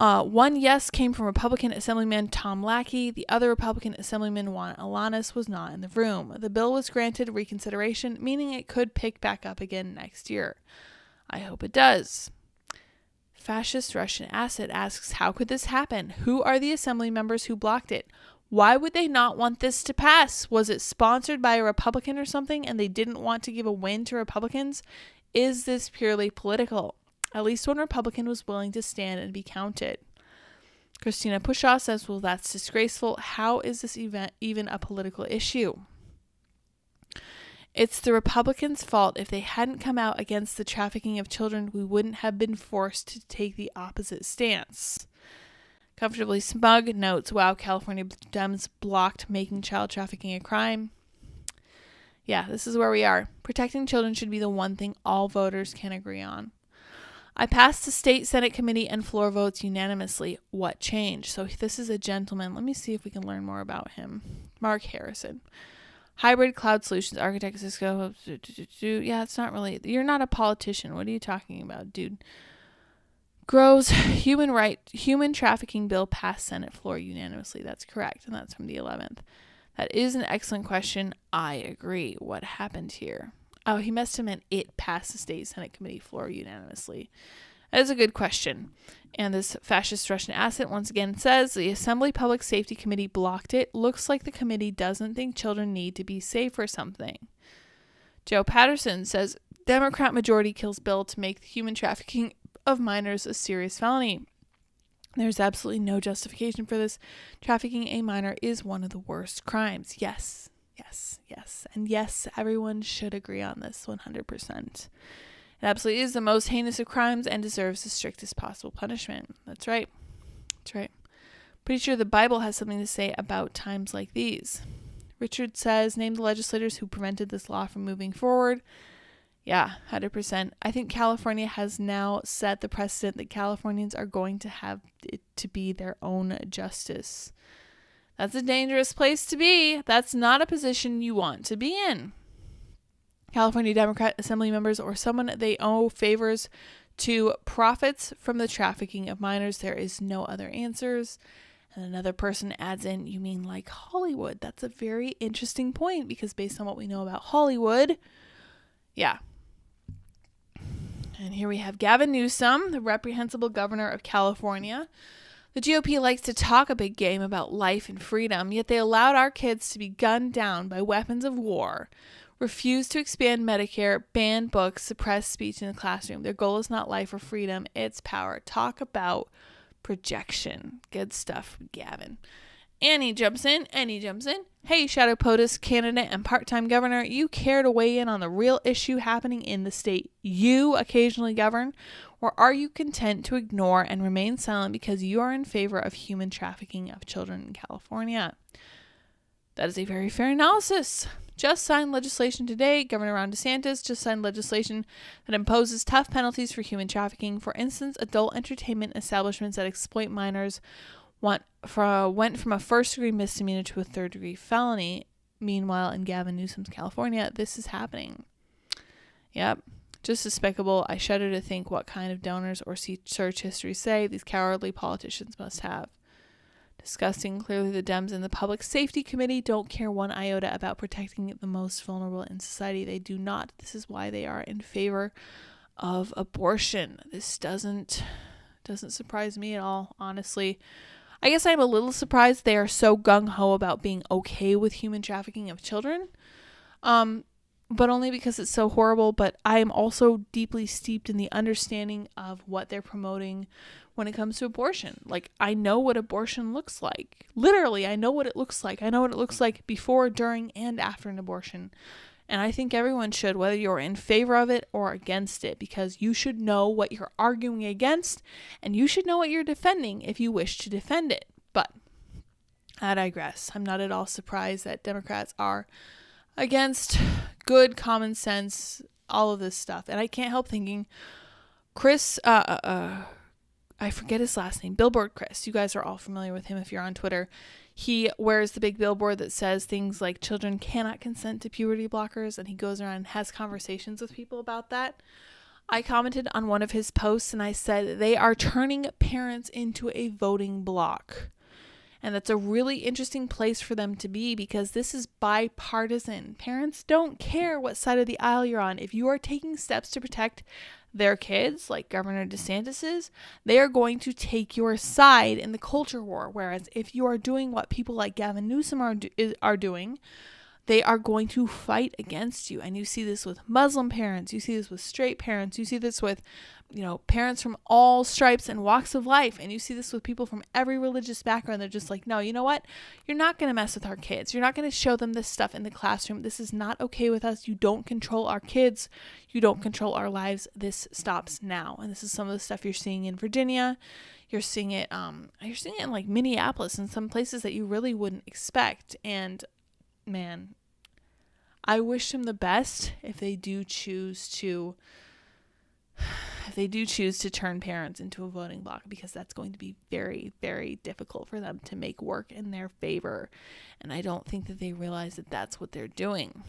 One yes came from Republican Assemblyman Tom Lackey. The other Republican Assemblyman Juan Alanis was not in the room. The bill was granted reconsideration, meaning it could pick back up again next year. I hope it does. Fascist Russian Asset asks, how could this happen? Who are the assembly members who blocked it? Why would they not want this to pass? Was it sponsored by a Republican or something and they didn't want to give a win to Republicans? Is this purely political? At least one Republican was willing to stand and be counted. Christina Pushaw says, well, that's disgraceful. How is this event even a political issue? It's the Republicans' fault. If they hadn't come out against the trafficking of children, we wouldn't have been forced to take the opposite stance. Comfortably Smug notes, wow, California Dems blocked making child trafficking a crime. Yeah, this is where we are. Protecting children should be the one thing all voters can agree on. I passed the state Senate committee and floor votes unanimously. What changed? So this is a gentleman. Let me see if we can learn more about him. Mark Harrison. Hybrid cloud solutions architect, Cisco. Yeah, it's not really. You're not a politician. What are you talking about, dude? Grows human trafficking bill passed Senate floor unanimously. That's correct. And that's from the 11th. That is an excellent question. I agree. What happened here? Oh, he must have meant it passed the state Senate committee floor unanimously. That is a good question. And this fascist Russian asset once again says the Assembly Public Safety Committee blocked it. Looks like the committee doesn't think children need to be safe or something. Joe Patterson says Democrat majority kills bill to make the human trafficking of minors a serious felony. There's absolutely no justification for this. Trafficking a minor is one of the worst crimes. Yes, yes, yes. And yes, everyone should agree on this 100%. It absolutely is the most heinous of crimes and deserves the strictest possible punishment. That's right. That's right. Pretty sure the Bible has something to say about times like these. Richard says, name the legislators who prevented this law from moving forward. Yeah, 100%. I think California has now set the precedent that Californians are going to have it to be their own justice. That's a dangerous place to be. That's not a position you want to be in. California Democrat Assembly members or someone they owe favors to profits from the trafficking of minors. There is no other answers. And another person adds in, you mean like Hollywood? That's a very interesting point because based on what we know about Hollywood, yeah. And here we have Gavin Newsom, the reprehensible governor of California. The GOP likes to talk a big game about life and freedom, yet they allowed our kids to be gunned down by weapons of war, refused to expand Medicare, ban books, suppress speech in the classroom. Their goal is not life or freedom, it's power. Talk about projection. Good stuff, Gavin. And he jumps in. Hey, Shadow POTUS candidate and part-time governor, you care to weigh in on the real issue happening in the state you occasionally govern? Or are you content to ignore and remain silent because you are in favor of human trafficking of children in California? That is a very fair analysis. Just signed legislation today. Governor Ron DeSantis just signed legislation that imposes tough penalties for human trafficking. For instance, adult entertainment establishments that exploit minors went from a first-degree misdemeanor to a third-degree felony. Meanwhile, in Gavin Newsom's California, this is happening. Yep. Just despicable. I shudder to think what kind of donors or search history say these cowardly politicians must have. Disgusting. Clearly, the Dems in the Public Safety Committee don't care one iota about protecting the most vulnerable in society. They do not. This is why they are in favor of abortion. This doesn't surprise me at all, honestly. I guess I'm a little surprised they are so gung-ho about being okay with human trafficking of children. But only because it's so horrible. But I am also deeply steeped in the understanding of what they're promoting when it comes to abortion. Like, I know what abortion looks like. Literally, I know what it looks like. I know what it looks like before, during, and after an abortion. And I think everyone should, whether you're in favor of it or against it, because you should know what you're arguing against, and you should know what you're defending if you wish to defend it. But I digress. I'm not at all surprised that Democrats are against good common sense, all of this stuff. And I can't help thinking Chris, I forget his last name, Billboard Chris. You guys are all familiar with him if you're on Twitter. He wears the big billboard that says things like children cannot consent to puberty blockers, and he goes around and has conversations with people about that. I commented on one of his posts and I said they are turning parents into a voting bloc. And that's a really interesting place for them to be because this is bipartisan. Parents don't care what side of the aisle you're on. If you are taking steps to protect their kids, like Governor DeSantis is, they are going to take your side in the culture war. Whereas if you are doing what people like Gavin Newsom are doing, they are going to fight against you. And you see this with Muslim parents. You see this with straight parents. You see this with, parents from all stripes and walks of life. And you see this with people from every religious background. They're just like, no, you know what? You're not going to mess with our kids. You're not going to show them this stuff in the classroom. This is not okay with us. You don't control our kids. You don't control our lives. This stops now. And this is some of the stuff you're seeing in Virginia. You're seeing it in like Minneapolis and some places that you really wouldn't expect. And man, I wish them the best if they do choose to turn parents into a voting bloc, because that's going to be very, very difficult for them to make work in their favor. And I don't think that they realize that that's what they're doing.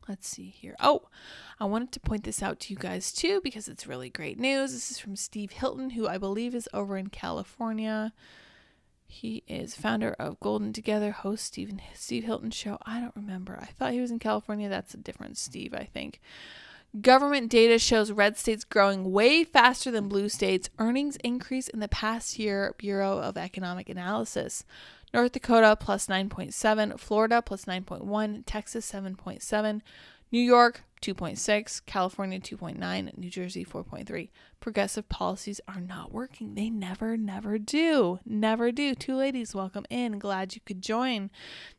Let's see here. Oh, I wanted to point this out to you guys too, because it's really great news. This is from Steve Hilton, who I believe is over in California. He is founder of Golden Together, host Steve Hilton Show. I don't remember. I thought he was in California. That's a different Steve, I think. Government data shows red states growing way faster than blue states. Earnings increase in the past year, Bureau of Economic Analysis. North Dakota plus 9.7, Florida plus 9.1, Texas 7.7, New York 2.6, California 2.9, New Jersey 4.3. Progressive policies are not working. They never do. Never do. Two ladies, welcome in. Glad you could join.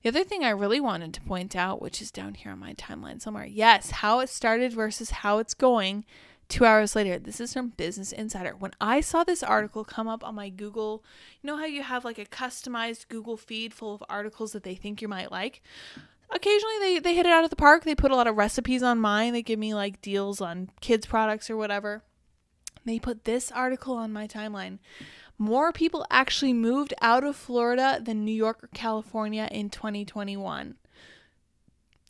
The other thing I really wanted to point out, which is down here on my timeline somewhere. Yes, how it started versus how it's going 2 hours later. This is from Business Insider. When I saw this article come up on my Google, you know how you have like a customized Google feed full of articles that they think you might like? Occasionally they hit it out of the park. They put a lot of recipes on mine. They give me like deals on kids products or whatever. They put this article on my timeline. More people actually moved out of Florida than New York or California in 2021.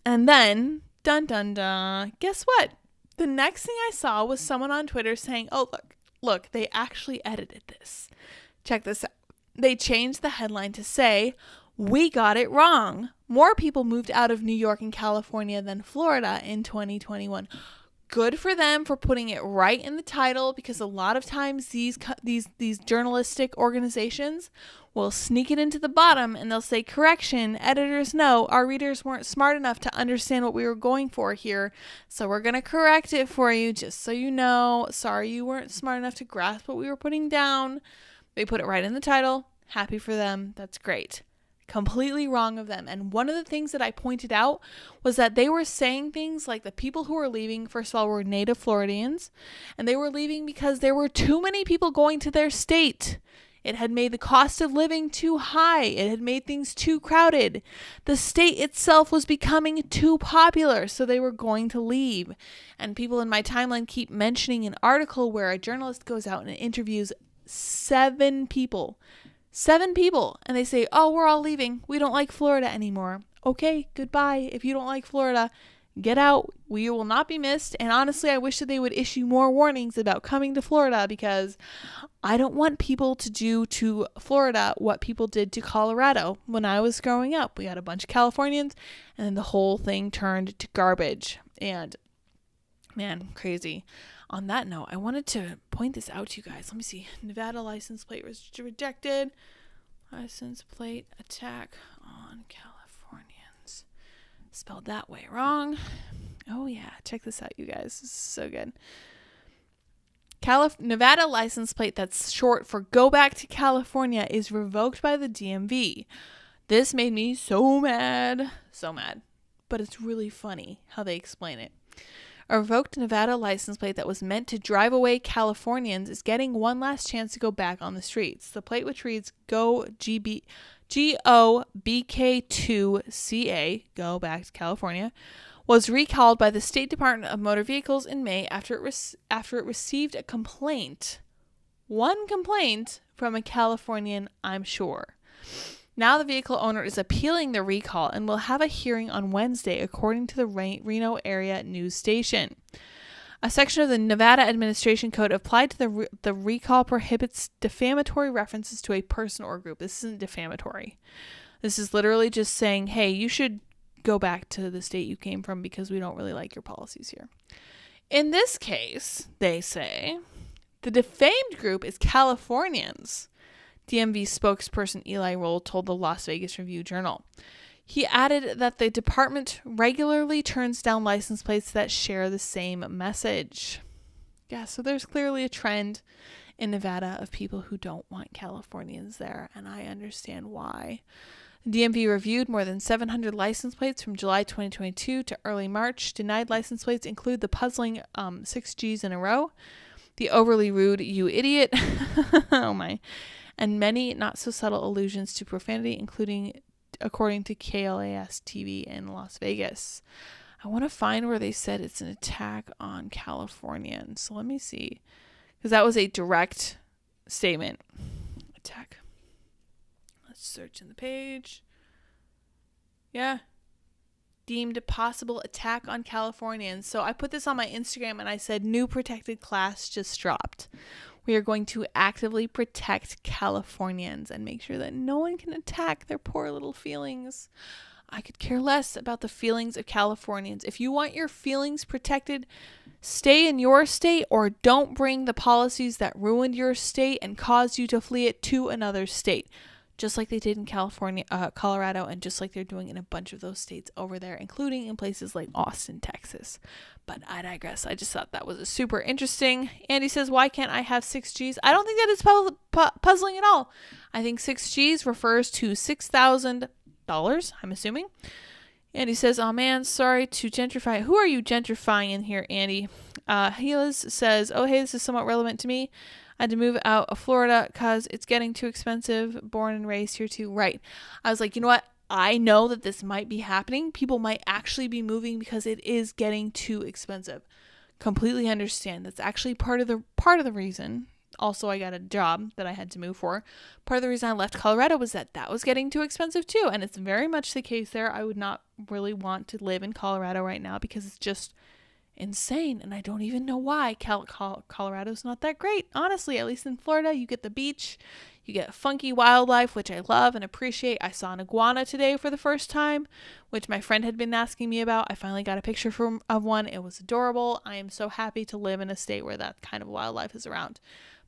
And then, dun dun dun, guess what? The next thing I saw was someone on Twitter saying, oh, look, they actually edited this. Check this out. They changed the headline to say, we got it wrong. More people moved out of New York and California than Florida in 2021. Good for them for putting it right in the title, because a lot of times these journalistic organizations will sneak it into the bottom and they'll say, correction, editors, no, our readers weren't smart enough to understand what we were going for here, so we're going to correct it for you, just so you know. Sorry you weren't smart enough to grasp what we were putting down. They put it right in the title. Happy for them. That's great. Completely wrong of them. And one of the things that I pointed out was that they were saying things like the people who were leaving, first of all, were native Floridians, and they were leaving because there were too many people going to their state. It had made the cost of living too high. It had made things too crowded. The state itself was becoming too popular, so they were going to leave. And people in my timeline keep mentioning an article where a journalist goes out and interviews 7 people. 7 people. And they say, oh, we're all leaving. We don't like Florida anymore. Okay, goodbye. If you don't like Florida, get out. We will not be missed. And honestly, I wish that they would issue more warnings about coming to Florida, because I don't want people to do to Florida what people did to Colorado when I was growing up. We had a bunch of Californians, and then the whole thing turned to garbage. And man, crazy. On that note, I wanted to point this out to you guys. Let me see. Nevada license plate was rejected. License plate attack on Californians. Spelled that way wrong. Oh yeah, check this out, you guys. This is so good. Nevada license plate, that's short for Go Back to California, is revoked by the DMV. This made me so mad. So mad. But it's really funny how they explain it. A revoked Nevada license plate that was meant to drive away Californians is getting one last chance to go back on the streets. The plate, which reads GOBK2CA, Go Back to California, was recalled by the State Department of Motor Vehicles in May after it received a complaint. One complaint from a Californian, I'm sure. Now the vehicle owner is appealing the recall and will have a hearing on Wednesday, according to the Reno area news station. A section of the Nevada Administration Code applied to the recall prohibits defamatory references to a person or group. This isn't defamatory. This is literally just saying, hey, you should go back to the state you came from because we don't really like your policies here. In this case, they say, the defamed group is Californians. DMV spokesperson Eli Roll told the Las Vegas Review-Journal. He added that the department regularly turns down license plates that share the same message. Yeah, so there's clearly a trend in Nevada of people who don't want Californians there, and I understand why. The DMV reviewed more than 700 license plates from July 2022 to early March. Denied license plates include the puzzling 6 Gs in a row, the overly rude "you idiot," oh my, and many not-so-subtle allusions to profanity, including, according to KLAS TV in Las Vegas. I want to find where they said it's an attack on Californians. So let me see. Because that was a direct statement. Attack. Let's search in the page. Yeah. Deemed a possible attack on Californians. So I put this on my Instagram and I said, new protected class just dropped. We are going to actively protect Californians and make sure that no one can attack their poor little feelings. I could care less about the feelings of Californians. If you want your feelings protected, stay in your state or don't bring the policies that ruined your state and caused you to flee it to another state. Just like they did in Colorado, and just like they're doing in a bunch of those states over there, including in places like Austin, Texas. But I digress. I just thought that was super interesting. Andy says, why can't I have 6 Gs? I don't think that is puzzling at all. I think 6 Gs refers to $6,000, I'm assuming. Andy says, oh man, sorry to gentrify. Who are you gentrifying in here, Andy? Helas says, oh hey, this is somewhat relevant to me. I had to move out of Florida because it's getting too expensive. Born and raised here too. Right. I was like, you know what? I know that this might be happening. People might actually be moving because it is getting too expensive. Completely understand. That's actually part of the reason. Also, I got a job that I had to move for. Part of the reason I left Colorado was that was getting too expensive too. And it's very much the case there. I would not really want to live in Colorado right now because insane, and I don't even know why. Colorado's not that great, honestly. At least in Florida, you get the beach, you get funky wildlife, which I love and appreciate. I saw an iguana today for the first time, which my friend had been asking me about. I finally got a picture of one. It was adorable. I am so happy to live in a state where that kind of wildlife is around.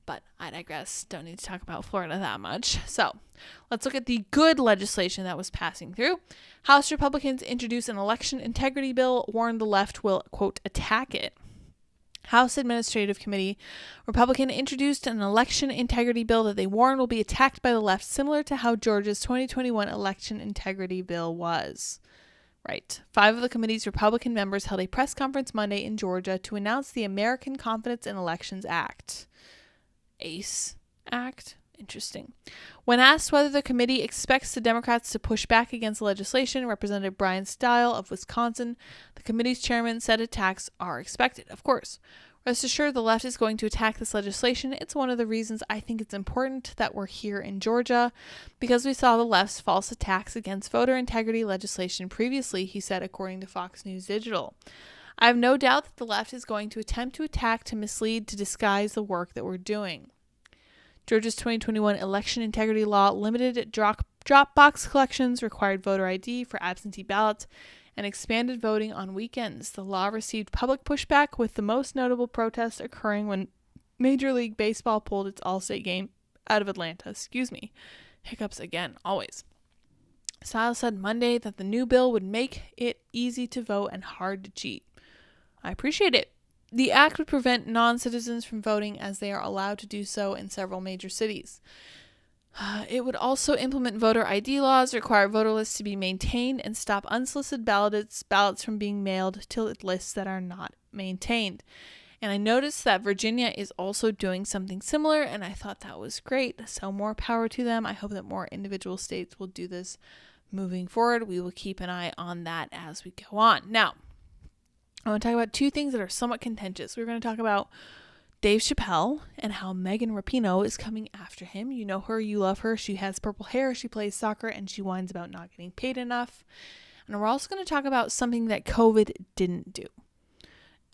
But I digress. Don't need to talk about Florida that much. So let's look at the good legislation that was passing through. House Republicans introduced an election integrity bill, warned the left will, quote, attack it. House Administrative Committee Republican introduced an election integrity bill that they warn will be attacked by the left, similar to how Georgia's 2021 election integrity bill was. Right. 5 of the committee's Republican members held a press conference Monday in Georgia to announce the American Confidence in Elections Act. ACE Act? Interesting. When asked whether the committee expects the Democrats to push back against the legislation, Representative Brian Stile of Wisconsin, the committee's chairman, said attacks are expected. Of course. Rest assured, the left is going to attack this legislation. It's one of the reasons I think it's important that we're here in Georgia, because we saw the left's false attacks against voter integrity legislation previously, he said, according to Fox News Digital. I have no doubt that the left is going to attempt to attack, to mislead, to disguise the work that we're doing. Georgia's 2021 election integrity law limited drop box collections, required voter ID for absentee ballots, and expanded voting on weekends. The law received public pushback, with the most notable protests occurring when Major League Baseball pulled its all-state game out of Atlanta. Hiccups again, always. Stile said Monday that the new bill would make it easy to vote and hard to cheat. I appreciate it. The act would prevent non-citizens from voting, as they are allowed to do so in several major cities. It would also implement voter ID laws, require voter lists to be maintained, and stop unsolicited ballots from being mailed to lists that are not maintained. And I noticed that Virginia is also doing something similar, and I thought that was great. So more power to them. I hope that more individual states will do this moving forward. We will keep an eye on that as we go on. Now, I want to talk about 2 things that are somewhat contentious. We're going to talk about Dave Chappelle and how Megan Rapinoe is coming after him. You know her, you love her. She has purple hair, she plays soccer, and she whines about not getting paid enough. And we're also going to talk about something that COVID didn't do.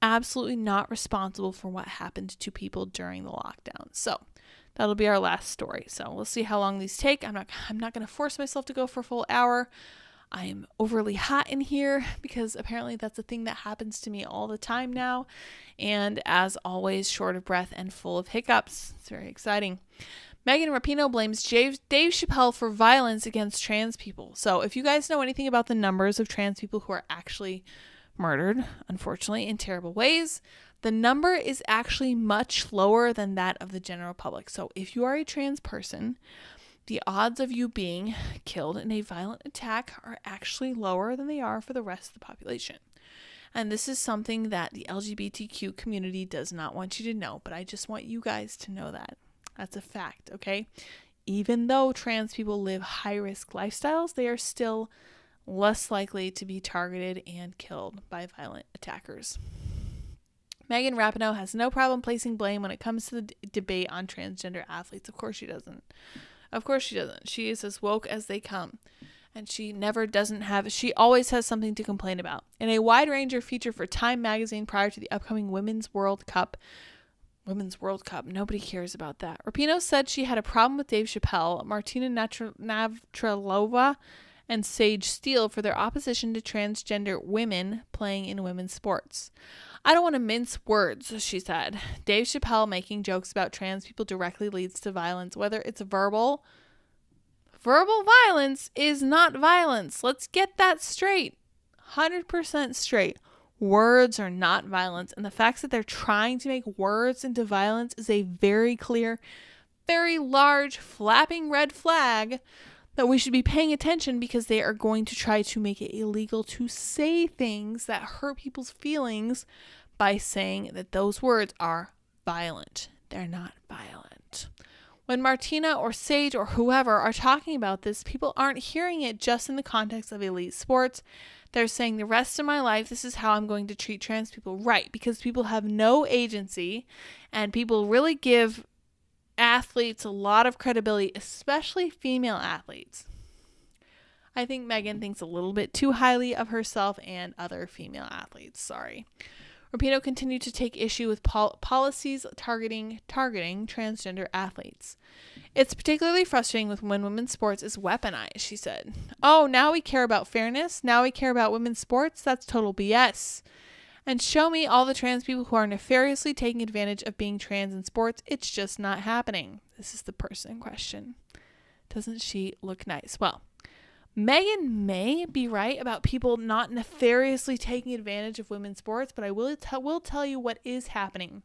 Absolutely not responsible for what happened to people during the lockdown. So that'll be our last story. So we'll see how long these take. I'm not going to force myself to go for a full hour. I am overly hot in here because apparently that's a thing that happens to me all the time now. And as always, short of breath and full of hiccups. It's very exciting. Megan Rapinoe blames Dave Chappelle for violence against trans people. So if you guys know anything about the numbers of trans people who are actually murdered, unfortunately, in terrible ways, the number is actually much lower than that of the general public. So if you are a trans person, the odds of you being killed in a violent attack are actually lower than they are for the rest of the population. And this is something that the LGBTQ community does not want you to know, but I just want you guys to know that. That's a fact, okay? Even though trans people live high-risk lifestyles, they are still less likely to be targeted and killed by violent attackers. Megan Rapinoe has no problem placing blame when it comes to the debate on transgender athletes. Of course she doesn't. Of course she doesn't. She is as woke as they come. And she always has something to complain about. In a Wide Ranger feature for Time magazine prior to the upcoming Women's World Cup, nobody cares about that. Rapinoe said she had a problem with Dave Chappelle, Martina Navratilova, and Sage Steele for their opposition to transgender women playing in women's sports. I don't want to mince words, she said. Dave Chappelle making jokes about trans people directly leads to violence, whether it's verbal. Verbal violence is not violence. Let's get that straight. 100% straight. Words are not violence. And the fact that they're trying to make words into violence is a very clear, very large, flapping red flag that we should be paying attention, because they are going to try to make it illegal to say things that hurt people's feelings by saying that those words are violent. They're not violent. When Martina or Sage or whoever are talking about this, people aren't hearing it just in the context of elite sports. They're saying the rest of my life, this is how I'm going to treat trans people. Right, because people have no agency, and people really give athletes a lot of credibility, especially female athletes. I think Megan thinks a little bit too highly of herself and other female athletes. Sorry. Rapinoe continued to take issue with policies targeting transgender athletes. It's particularly frustrating when women's sports is weaponized, she said. Oh, now we care about fairness? Now we care about women's sports? That's total BS. And show me all the trans people who are nefariously taking advantage of being trans in sports. It's just not happening. This is the person in question. Doesn't she look nice? Well, Megan may be right about people not nefariously taking advantage of women's sports, but I will tell you what is happening.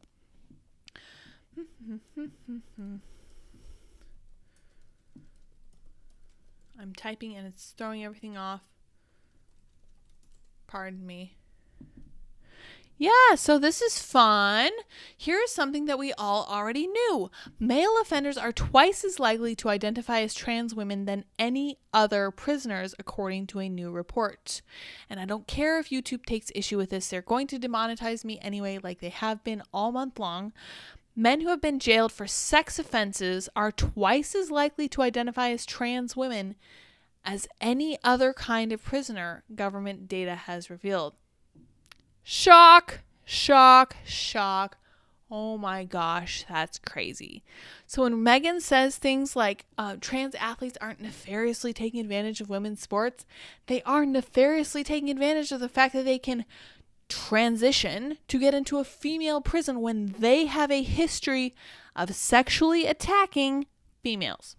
I'm typing and it's throwing everything off. Pardon me. Yeah, so this is fun. Here's something that we all already knew. Male offenders are twice as likely to identify as trans women than any other prisoners, according to a new report. And I don't care if YouTube takes issue with this. They're going to demonetize me anyway, like they have been all month long. Men who have been jailed for sex offenses are twice as likely to identify as trans women as any other kind of prisoner, government data has revealed. Shock, shock, shock. Oh my gosh, that's crazy. So when Megan says things like trans athletes aren't nefariously taking advantage of women's sports, they are nefariously taking advantage of the fact that they can transition to get into a female prison when they have a history of sexually attacking females.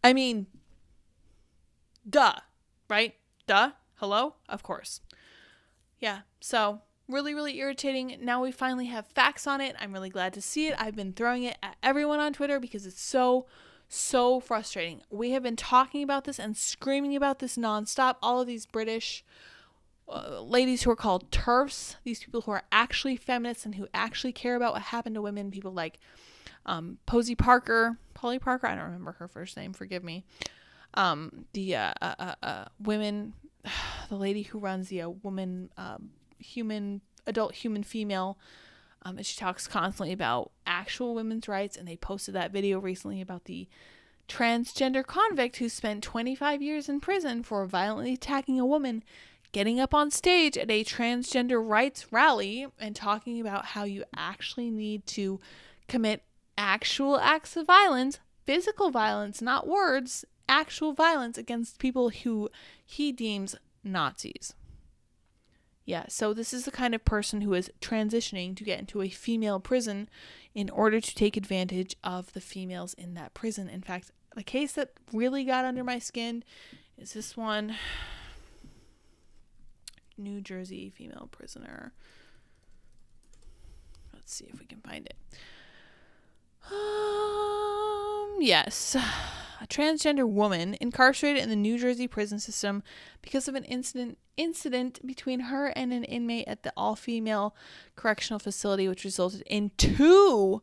I mean, duh, right? Duh. Hello? Of course. Yeah, so really, really irritating. Now we finally have facts on it. I'm really glad to see it. I've been throwing it at everyone on Twitter because it's so frustrating. We have been talking about this and screaming about this nonstop. All of these British ladies who are called TERFs, these people who are actually feminists and who actually care about what happened to women, people like Polly Parker, I don't remember her first name, forgive me. Women, the lady who runs the adult human female, and she talks constantly about actual women's rights, and they posted that video recently about the transgender convict who spent 25 years in prison for violently attacking a woman, getting up on stage at a transgender rights rally and talking about how you actually need to commit actual acts of violence, physical violence, not words, actual violence against people who he deems Nazis. Yeah, so this is the kind of person who is transitioning to get into a female prison in order to take advantage of the females in that prison. In fact, the case that really got under my skin is this one. New Jersey female prisoner. Let's see if we can find it. Yes. A transgender woman incarcerated in the New Jersey prison system because of an incident between her and an inmate at the all-female correctional facility, which resulted in 2,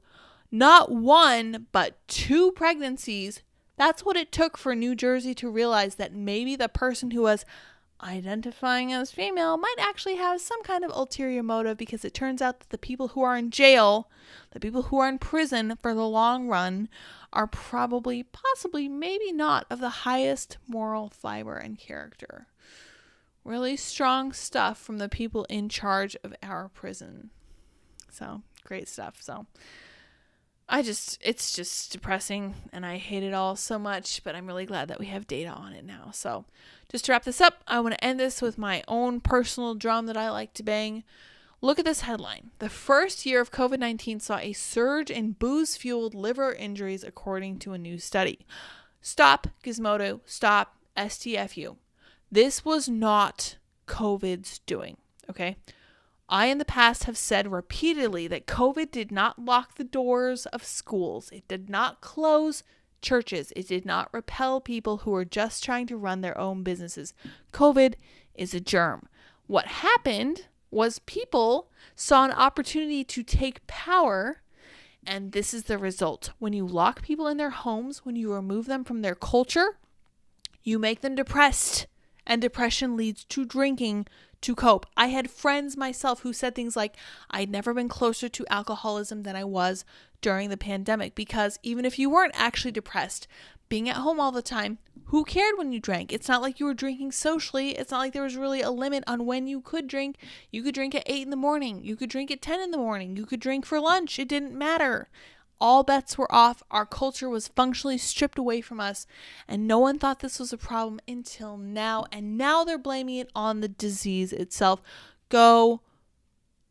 not 1, but 2 pregnancies. That's what it took for New Jersey to realize that maybe the person who was identifying as female might actually have some kind of ulterior motive, because it turns out that the people who are in jail, the people who are in prison for the long run, are probably, possibly, maybe not of the highest moral fiber and character. Really strong stuff from the people in charge of our prison. So, great stuff. So, it's just depressing, and I hate it all so much, but I'm really glad that we have data on it now. So, just to wrap this up, I want to end this with my own personal drum that I like to bang. Look at this headline. The first year of COVID-19 saw a surge in booze-fueled liver injuries, according to a new study. Stop, Gizmodo. Stop, STFU. This was not COVID's doing, okay? I, in the past, have said repeatedly that COVID did not lock the doors of schools. It did not close churches. It did not repel people who were just trying to run their own businesses. COVID is a germ. What happened was people saw an opportunity to take power, and this is the result. When you lock people in their homes, when you remove them from their culture, you make them depressed, And depression leads to drinking to cope. I had friends myself who said things like, I'd never been closer to alcoholism than I was during the pandemic, because even if you weren't actually depressed, being at home all the time, who cared when you drank? It's not like you were drinking socially. It's not like there was really a limit on when you could drink. You could drink at 8 in the morning. You could drink at 10 in the morning. You could drink for lunch. It didn't matter. All bets were off. Our culture was functionally stripped away from us, and no one thought this was a problem until now. And now they're blaming it on the disease itself. Go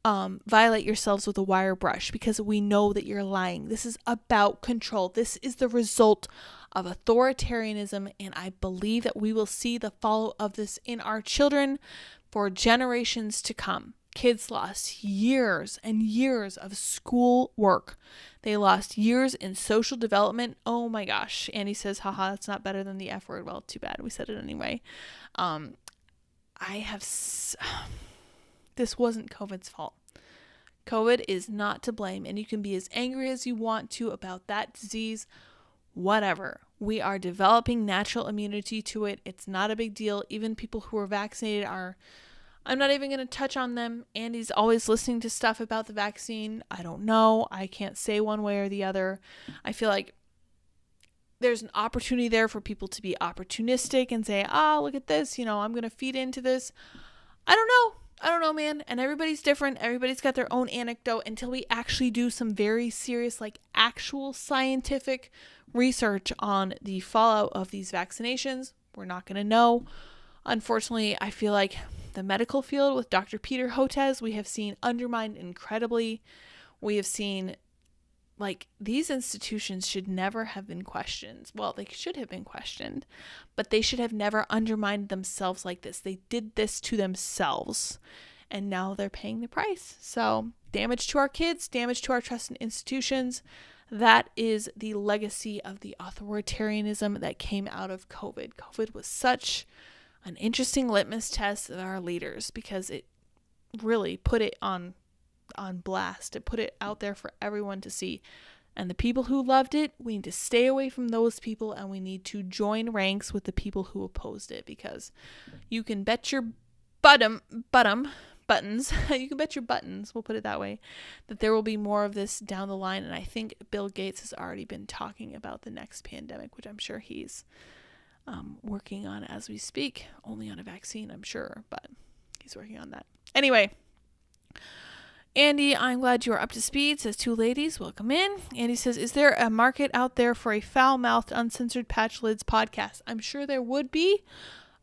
violate yourselves with a wire brush, because we know that you're lying. This is about control. This is the result of authoritarianism, and I believe that we will see the follow of this in our children for generations to come. Kids lost years and years of school work. They lost years in social development. Oh my gosh. Andy says, haha, that's not better than the F word. Well, too bad. We said it anyway. This wasn't COVID's fault. COVID is not to blame, and you can be as angry as you want to about that disease, whatever. We are developing natural immunity to it. It's not a big deal. Even people who are vaccinated are, I'm not even going to touch on them. Andy's always listening to stuff about the vaccine. I don't know. I can't say one way or the other. I feel like there's an opportunity there for people to be opportunistic and say, look at this. I'm going to feed into this. I don't know, man. And everybody's different. Everybody's got their own anecdote. Until we actually do some very serious, actual scientific research on the fallout of these vaccinations, we're not going to know. Unfortunately, I feel like the medical field with Dr. Peter Hotez, we have seen undermined incredibly. We have seen, these institutions should never have been questioned. Well, they should have been questioned, but they should have never undermined themselves like this. They did this to themselves, and now they're paying the price. So, damage to our kids, damage to our trust in institutions. That is the legacy of the authoritarianism that came out of COVID. COVID was such an interesting litmus test of our leaders, because it really put it on blast. It put it out there for everyone to see. And the people who loved it, we need to stay away from those people, and we need to join ranks with the people who opposed it, because you can bet your buttons, you can bet your buttons, we'll put it that way, that there will be more of this down the line. And I think Bill Gates has already been talking about the next pandemic, which I'm sure he's working on as we speak. Only on a vaccine, I'm sure, but he's working on that. Anyway, Andy, I'm glad you are up to speed, says two ladies. Welcome in. Andy says, is there a market out there for a foul-mouthed, uncensored PublicSq podcast? I'm sure there would be.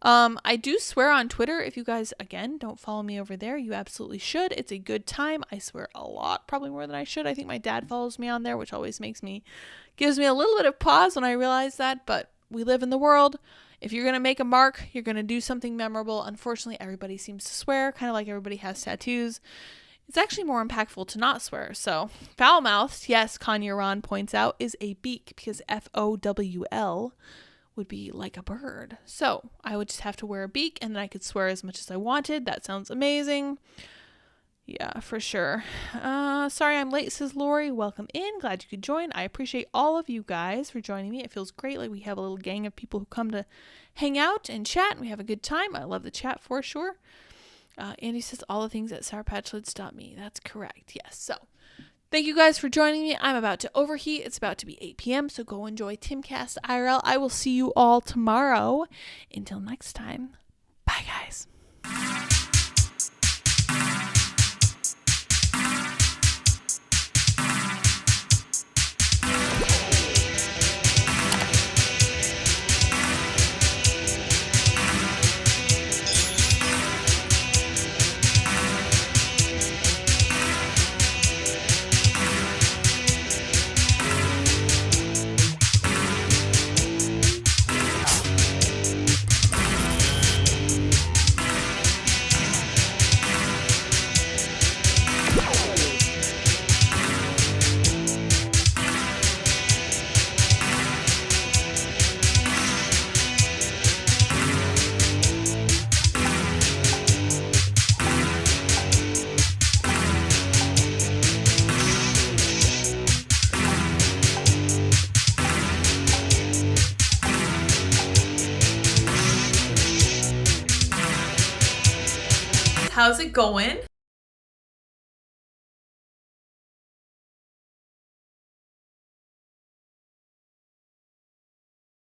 I do swear on Twitter. If you guys, again, don't follow me over there, you absolutely should. It's a good time. I swear a lot, probably more than I should. I think my dad follows me on there, which always gives me a little bit of pause when I realize that, but we live in the world. If you're going to make a mark, you're going to do something memorable. Unfortunately, everybody seems to swear, kind of like everybody has tattoos. It's actually more impactful to not swear. So, foul-mouthed, yes, Kanye Ron points out, is a beak, because FOWL would be like a bird. So, I would just have to wear a beak, and then I could swear as much as I wanted. That sounds amazing. Yeah, for sure. Sorry I'm late, says Lori. Welcome in. Glad you could join. I appreciate all of you guys for joining me. It feels great. Like we have a little gang of people who come to hang out and chat, and we have a good time. I love the chat for sure. Andy says all the things at SourPatchLyds.me. That's correct. Yes. So thank you guys for joining me. I'm about to overheat. It's about to be 8 p.m. So go enjoy Timcast IRL. I will see you all tomorrow. Until next time. Bye, guys. how's it going?